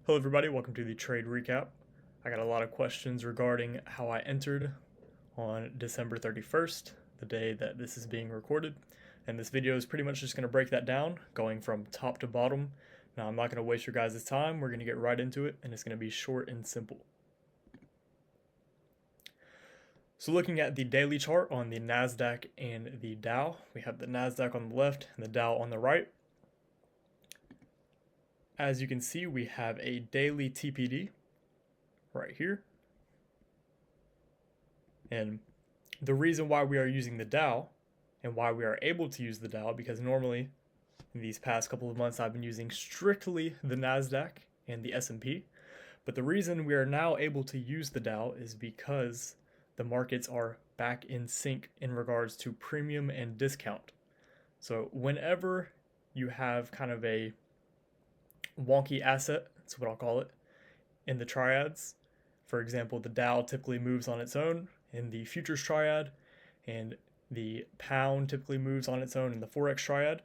Hello everybody, welcome to the trade recap. I got a lot of questions regarding how I entered on December 31st, the day that this is being recorded. And this video is pretty much just going to break that down, going from top to bottom. Now I'm not going to waste your guys' time, we're going to get right into it, and it's going to be short and simple. So looking at the daily chart on the NASDAQ and the Dow, we have the NASDAQ on the left and the Dow on the right. As you can see, we have a daily TPD right here. And the reason why we are using the Dow and why we are able to use the Dow, because normally in these past couple of months I've been using strictly the NASDAQ and the S&P. But the reason we are now able to use the Dow is because the markets are back in sync in regards to premium and discount. So whenever you have kind of a wonky asset, that's what I'll call it, in the triads, for example, the Dow typically moves on its own in the futures triad, and the pound typically moves on its own in the forex triad.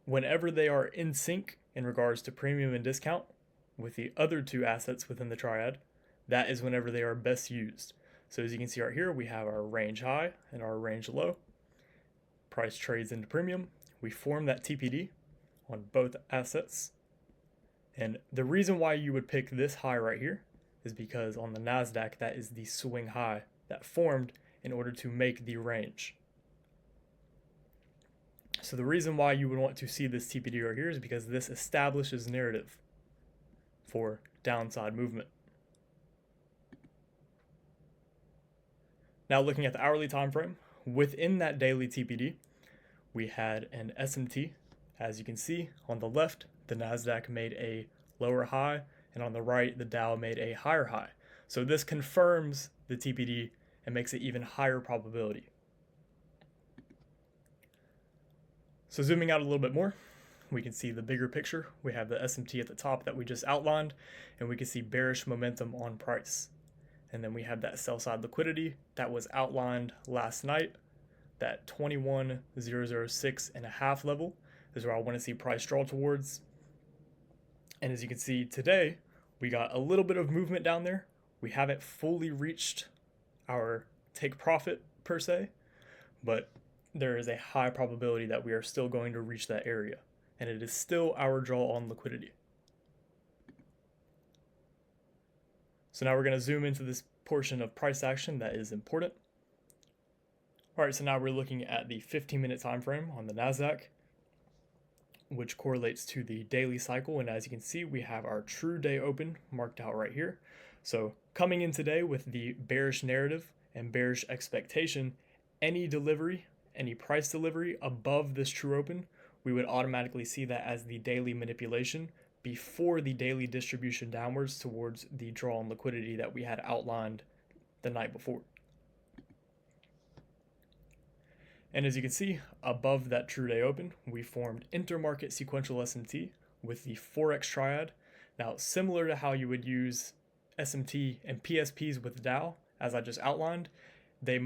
Whenever they are in sync in regards to premium and discount with the other two assets within the triad, that is whenever they are best used. So as you can see right here, we have our range high and our range low. Price trades into premium. We form that TPD on both assets. And the reason why you would pick this high right here is because on the NASDAQ, that is the swing high that formed in order to make the range. So the reason why you would want to see this TPD right here is because this establishes narrative for downside movement. Now looking at the hourly time frame, within that daily TPD, we had an SMT. As you can see on the left, the NASDAQ made a lower high, and on the right, the Dow made a higher high. So this confirms the TPD and makes it even higher probability. So zooming out a little bit more, we can see the bigger picture. We have the SMT at the top that we just outlined, and we can see bearish momentum on price. And then we have that sell side liquidity that was outlined last night, that 21,006.5 level is where I want to see price draw towards. And as you can see today, we got a little bit of movement down there. We haven't fully reached our take profit per se, but there is a high probability that we are still going to reach that area, and it is still our draw on liquidity. So now we're going to zoom into this portion of price action that is important. All right, so now we're looking at the 15-minute time frame on the NASDAQ, which correlates to the daily cycle. And as you can see, we have our true day open marked out right here. So coming in today with the bearish narrative and bearish expectation, any delivery, any price delivery above this true open, we would automatically see that as the daily manipulation before the daily distribution downwards towards the draw on liquidity that we had outlined the night before. And as you can see, above that true day open, we formed intermarket sequential SMT with the Forex triad. Now, similar to how you would use SMT and PSPs with Dow, as I just outlined, the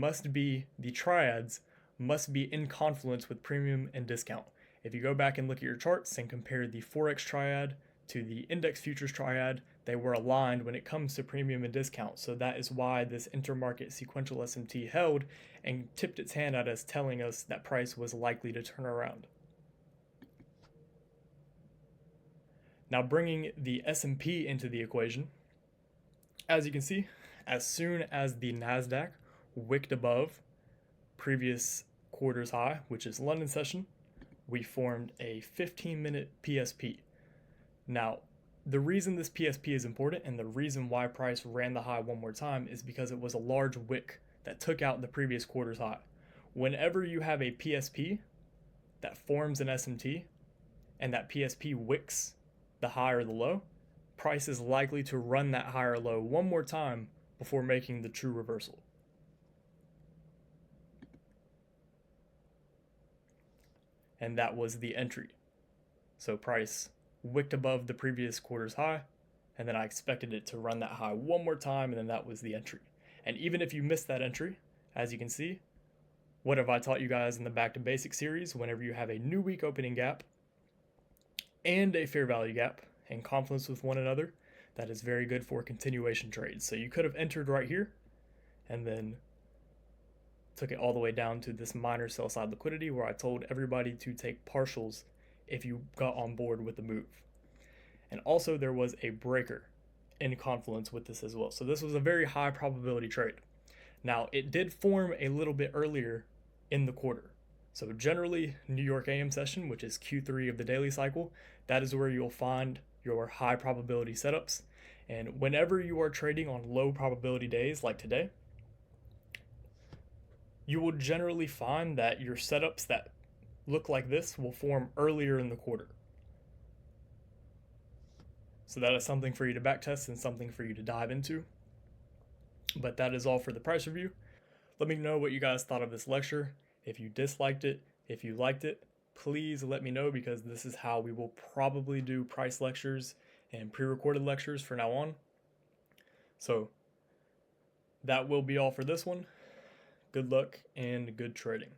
triads must be in confluence with premium and discount. If you go back and look at your charts and compare the Forex triad to the index futures triad, they were aligned when it comes to premium and discount. So that is why this intermarket sequential SMT held and tipped its hand at us, telling us that price was likely to turn around. Now bringing the S&P into the equation, as you can see, as soon as the NASDAQ wicked above previous quarter's high, which is London session, we formed a 15-minute PSP. Now, the reason this PSP is important and the reason why price ran the high one more time is because it was a large wick that took out the previous quarter's high. Whenever you have a PSP that forms an SMT and that PSP wicks the high or the low, price is likely to run that high or low one more time before making the true reversal. And that was the entry. So price wicked above the previous quarter's high, and then I expected it to run that high one more time, and then that was the entry. And even if you missed that entry, as you can see, what have I taught you guys in the Back to Basics series? Whenever you have a new week opening gap and a fair value gap, in confluence with one another, that is very good for continuation trades. So you could have entered right here and then took it all the way down to this minor sell side liquidity where I told everybody to take partials if you got on board with the move. And also there was a breaker in confluence with this as well. So this was a very high probability trade. Now it did form a little bit earlier in the quarter. So generally New York AM session, which is Q3 of the daily cycle, that is where you'll find your high probability setups. And whenever you are trading on low probability days like today, you will generally find that your setups that look like this will form earlier in the quarter. So that is something for you to backtest and something for you to dive into. But that is all for the price review. Let me know what you guys thought of this lecture. If you disliked it, if you liked it, please let me know, because this is how we will probably do price lectures and pre-recorded lectures from now on. So that will be all for this one. Good luck and good trading.